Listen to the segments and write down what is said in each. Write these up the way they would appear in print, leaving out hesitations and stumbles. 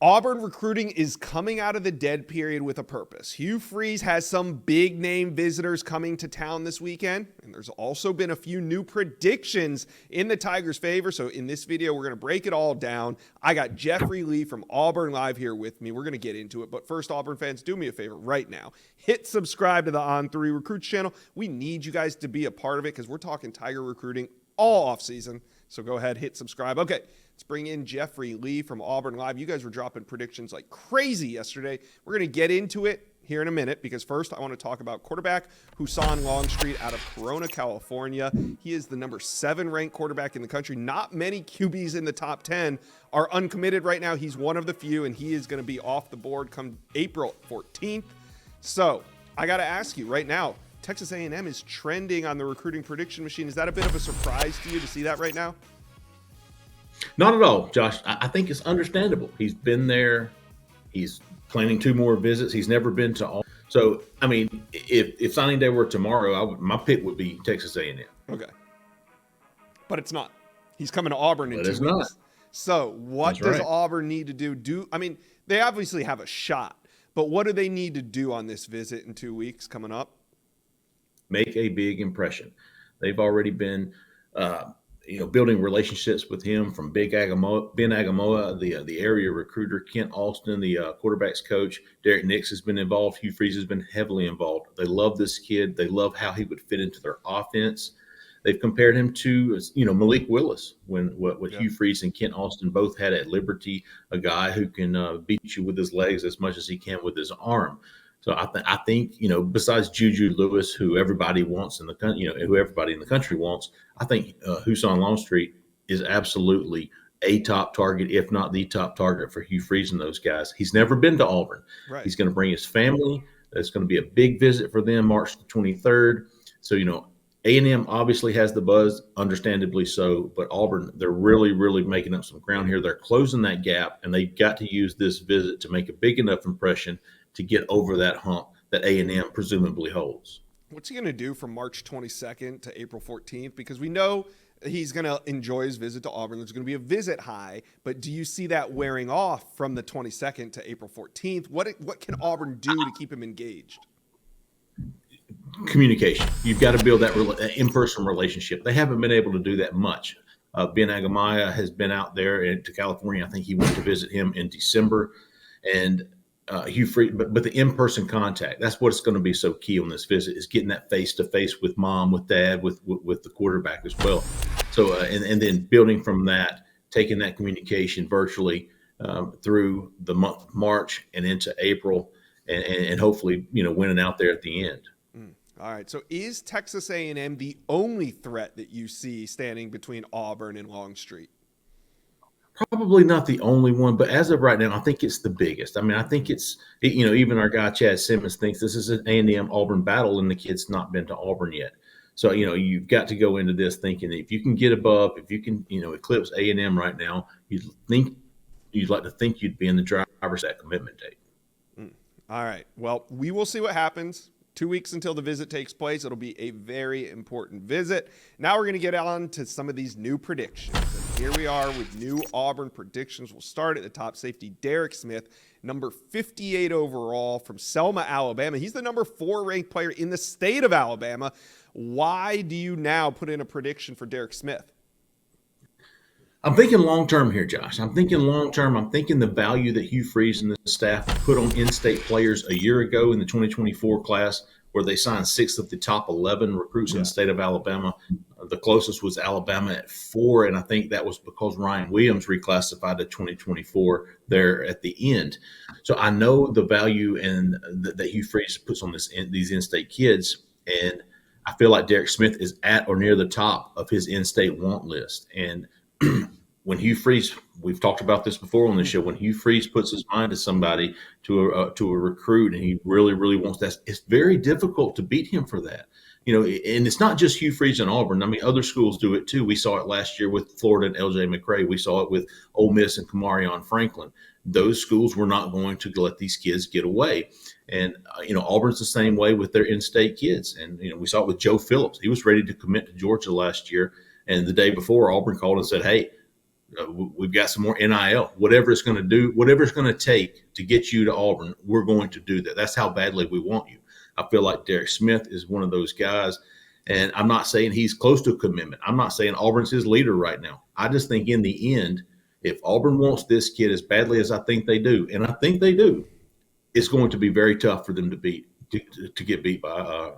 Auburn recruiting is coming out of the dead period with a purpose. Hugh Freeze has some big name visitors coming to town this weekend, and there's also been a few new predictions in the Tigers' favor. So in this video, we're going to break it all down. I got Jeffrey Lee from Auburn Live here with me. We're going to get into it. But first, Auburn fans, do me a favor right now. Hit subscribe to the On3 Recruits channel. We need you guys to be a part of it because we're talking Tiger recruiting all offseason. So go ahead, hit subscribe. Okay. Let's bring in Jeffrey Lee from Auburn Live. You guys were dropping predictions like crazy yesterday. We're going to get into it here in a minute because first I want to talk about quarterback Hon Longstreet out of Corona, California. He is the number 7 ranked quarterback in the country. Not many QBs in the top 10 are uncommitted right now. He's one of the few, and he is going to be off the board come April 14th. So I got to ask you right now, Texas A&M is trending on the recruiting prediction machine. Is that a bit of a surprise to you to see that right now? Not at all, Josh. I think it's understandable. He's been there. He's planning 2 more visits. He's never been to all. So, I mean, if signing day were tomorrow, my pick would be Texas A&M. Okay. But it's not. He's coming to Auburn in 2 weeks. Not. So what does Auburn need to do? I mean, they obviously have a shot, but what do they need to do on this visit in 2 weeks coming up? Make a big impression. They've already been building relationships with him from Ben Agamoa, the area recruiter, Kent Alston, the quarterback's coach, Derek Nix has been involved. Hugh Freeze has been heavily involved. They love this kid. They love how he would fit into their offense. They've compared him to, Malik Willis what Hugh Freeze and Kent Alston both had at Liberty, a guy who can beat you with his legs as much as he can with his arm. So I think besides Juju Lewis, who everybody wants in the country, who everybody in the country wants, I think Hon Longstreet is absolutely a top target, if not the top target for Hugh Freeze and those guys. He's never been to Auburn. Right. He's going to bring his family. It's going to be a big visit for them, March the 23rd. So A&M obviously has the buzz, understandably so, but Auburn, they're really, really making up some ground here. They're closing that gap, and they've got to use this visit to make a big enough impression to get over that hump that A&M presumably holds. What's he going to do from March 22nd to April 14th? Because we know he's going to enjoy his visit to Auburn. There's going to be a visit high, but do you see that wearing off from the 22nd to April 14th? What can Auburn do to keep him engaged? Communication. You've got to build that in-person relationship. They haven't been able to do that much. Ben Agamoa has been out there to California. I think he went to visit him in December. And Hugh Freeze, but the in-person contact, that's what's going to be so key on this visit, is getting that face-to-face with mom, with dad, with the quarterback as well. So, and then building from that, taking that communication virtually through the month of March and into April, and hopefully, winning out there at the end. All right. So is Texas A&M the only threat that you see standing between Auburn and Longstreet? Probably not the only one, but as of right now, I think it's the biggest. I mean, I think it's, even our guy Chad Simmons thinks this is an A&M Auburn battle, and the kid's not been to Auburn yet. So, you've got to go into this thinking that if you can get above, if you can, eclipse A&M right now, you'd like to think you'd be in the driver's that commitment date. All right. Well, we will see what happens. 2 weeks until the visit takes place. It'll be a very important visit. Now we're going to get on to some of these new predictions. And here we are with new Auburn predictions. We'll start at the top. Safety Derek Smith, number 58 overall from Selma, Alabama. He's the number 4 ranked player in the state of Alabama. Why do you now put in a prediction for Derek Smith? I'm thinking long-term here, Josh. I'm thinking long-term. I'm thinking the value that Hugh Freeze and the staff put on in-state players a year ago in the 2024 class, where they signed 6 of the top 11 recruits in the state of Alabama. The closest was Alabama at 4, and I think that was because Ryan Williams reclassified to 2024 there at the end. So I know the value and that Hugh Freeze puts on these in-state kids, and I feel like Derek Smith is at or near the top of his in-state want list. And when Hugh Freeze, we've talked about this before on the show, when Hugh Freeze puts his mind to somebody, to a recruit, and he really, really wants that, it's very difficult to beat him for that. And it's not just Hugh Freeze and Auburn. I mean, other schools do it too. We saw it last year with Florida and L.J. McCray. We saw it with Ole Miss and Kamarion Franklin. Those schools were not going to let these kids get away. And, Auburn's the same way with their in-state kids. And, we saw it with Joe Phillips. He was ready to commit to Georgia last year. And the day before, Auburn called and said, hey, We've got some more NIL. Whatever it's going to do, whatever it's going to take to get you to Auburn, we're going to do that. That's how badly we want you. I feel like Derek Smith is one of those guys. And I'm not saying he's close to a commitment. I'm not saying Auburn's his leader right now. I just think in the end, if Auburn wants this kid as badly as I think they do, and I think they do, it's going to be very tough for them to get beat by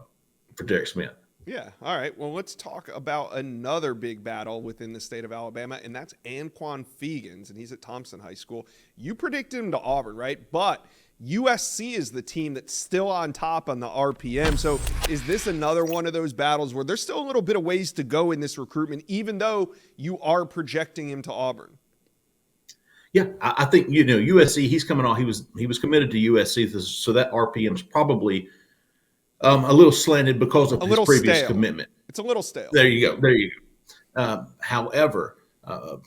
for Derek Smith. Yeah. All right. Well, let's talk about another big battle within the state of Alabama, and that's Anquan Fegan's, and he's at Thompson High School. You predicted him to Auburn, right? But USC is the team that's still on top on the RPM. So is this another one of those battles where there's still a little bit of ways to go in this recruitment, even though you are projecting him to Auburn? Yeah, I think, USC, he's coming on. He was committed to USC, so that RPM is probably a little slanted because of his previous commitment. It's a little stale. There you go. However,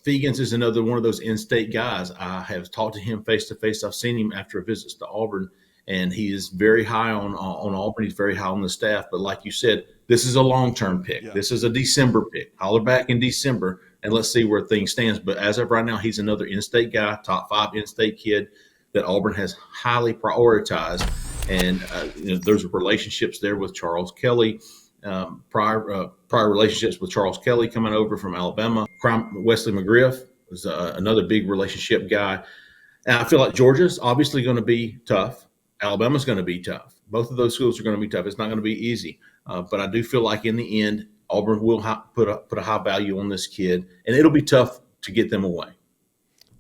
Fegan's is another one of those in-state guys. I have talked to him face-to-face. I've seen him after a visit to Auburn, and he is very high on Auburn. He's very high on the staff. But like you said, this is a long-term pick. Yeah. This is a December pick. Holler back in December, and let's see where things stands. But as of right now, he's another in-state guy, top 5 in-state kid that Auburn has highly prioritized. And there's relationships there with Charles Kelly, prior relationships with Charles Kelly coming over from Alabama. Wesley McGriff was another big relationship guy. And I feel like Georgia's obviously going to be tough. Alabama's going to be tough. Both of those schools are going to be tough. It's not going to be easy. But I do feel like in the end, Auburn will put a high value on this kid, and it'll be tough to get them away.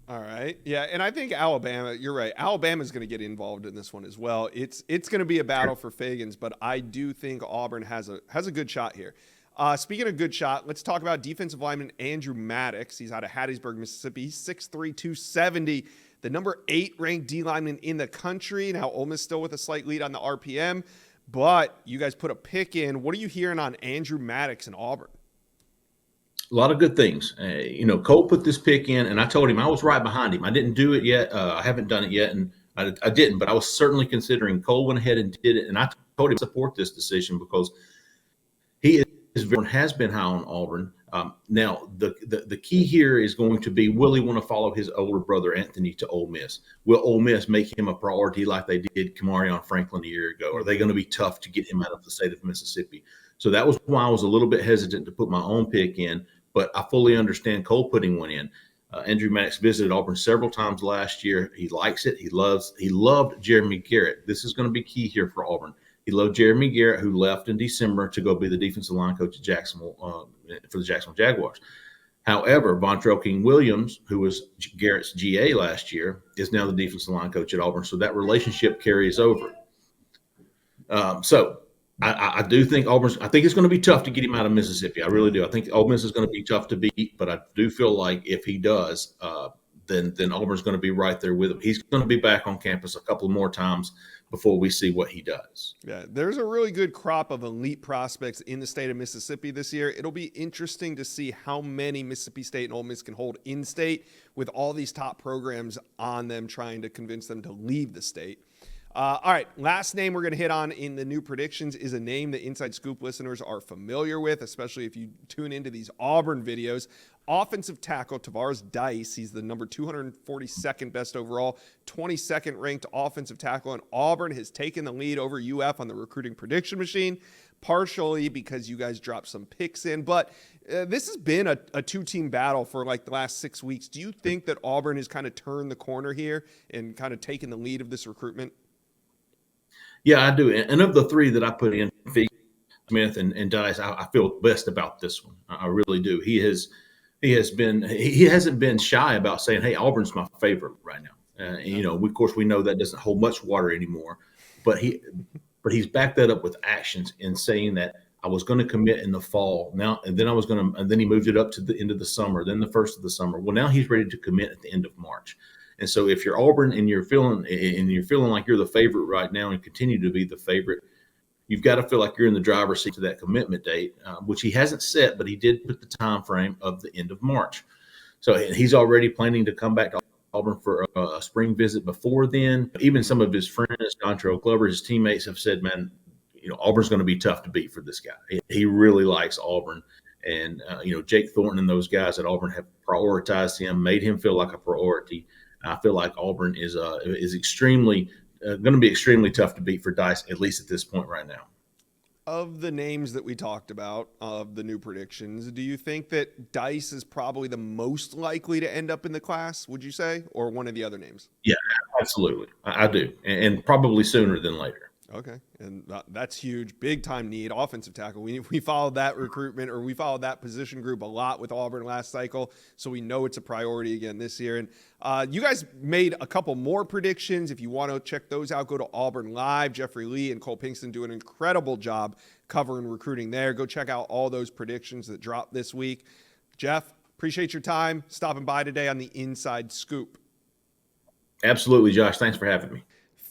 All right. Yeah, and I think Alabama, you're right. Alabama's going to get involved in this one as well. It's going to be a battle for Fegan's, but I do think Auburn has a good shot here. Speaking of good shot, let's talk about defensive lineman Andrew Maddox. He's out of Hattiesburg, Mississippi. He's 6'3", 270, the number 8 ranked D lineman in the country. Now, Ole Miss still with a slight lead on the RPM, but you guys put a pick in. What are you hearing on Andrew Maddox in Auburn? A lot of good things. Cole put this pick in, and I told him I was right behind him. I didn't do it yet. I haven't done it yet, and I didn't, but I was certainly considering. Cole went ahead and did it, and I told him to support this decision because he has been high on Auburn. Now, the key here is going to be, will he want to follow his older brother Anthony to Ole Miss? Will Ole Miss make him a priority like they did Kamarion Franklin a year ago? Are they going to be tough to get him out of the state of Mississippi? So that was why I was a little bit hesitant to put my own pick in, but I fully understand Cole putting one in. Andrew Maddox visited Auburn several times last year. He likes it. He loved Jeremy Garrett. This is going to be key here for Auburn. He loved Jeremy Garrett, who left in December to go be the defensive line coach at Jacksonville for the Jacksonville Jaguars. However, Vontrell King-Williams, who was Garrett's GA last year, is now the defensive line coach at Auburn. So that relationship carries over. So I do think I think it's going to be tough to get him out of Mississippi. I really do. I think Ole Miss is going to be tough to beat, but I do feel like if he does, then Auburn's going to be right there with him. He's going to be back on campus a couple more times before we see what he does. Yeah, there's a really good crop of elite prospects in the state of Mississippi this year. It'll be interesting to see how many Mississippi State and Ole Miss can hold in state with all these top programs on them trying to convince them to leave the state. All right, last name we're going to hit on in the new predictions is a name that Inside Scoop listeners are familiar with, especially if you tune into these Auburn videos. Offensive tackle Tavares Dice. He's the number 242nd best overall, 22nd ranked offensive tackle, and Auburn has taken the lead over UF on the recruiting prediction machine, partially because you guys dropped some picks in. But this has been a two-team battle for like the last 6 weeks. Do you think that Auburn has kind of turned the corner here and kind of taken the lead of this recruitment? Yeah, I do. And of the three that I put in, Smith and Dice, I feel best about this one. I really do. He hasn't been shy about saying, "Hey, Auburn's my favorite right now." Of course, we know that doesn't hold much water anymore, but he's backed that up with actions in saying that I was going to commit in the fall now, and then he moved it up to the end of the summer, then the first of the summer. Well, now he's ready to commit at the end of March. And so if you're Auburn and you're feeling like you're the favorite right now and continue to be the favorite, you've got to feel like you're in the driver's seat to that commitment date, which he hasn't set, but he did put the time frame of the end of March. So he's already planning to come back to Auburn for a spring visit before then. Even some of his friends, Dontrell Glover, his teammates have said, man, Auburn's going to be tough to beat for this guy. He really likes Auburn. And Jake Thornton and those guys at Auburn have prioritized him, made him feel like a priority. I feel like Auburn is extremely going to be extremely tough to beat for Dice, at least at this point right now. Of the names that we talked about, of the new predictions, do you think that Dice is probably the most likely to end up in the class, would you say, or one of the other names? Yeah, absolutely. I do. And probably sooner than later. Okay, and that's huge. Big time need, offensive tackle. We followed that recruitment, or we followed that position group a lot with Auburn last cycle, so we know it's a priority again this year. And you guys made a couple more predictions. If you want to check those out, go to Auburn Live. Jeffrey Lee and Cole Pinkston do an incredible job covering recruiting there. Go check out all those predictions that dropped this week. Jeff, appreciate your time stopping by today on the Inside Scoop. Absolutely, Josh. Thanks for having me.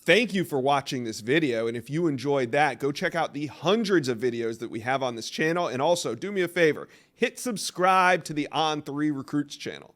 Thank you for watching this video, and if you enjoyed that, go check out the hundreds of videos that we have on this channel, and also do me a favor, hit subscribe to the On3 Recruits channel.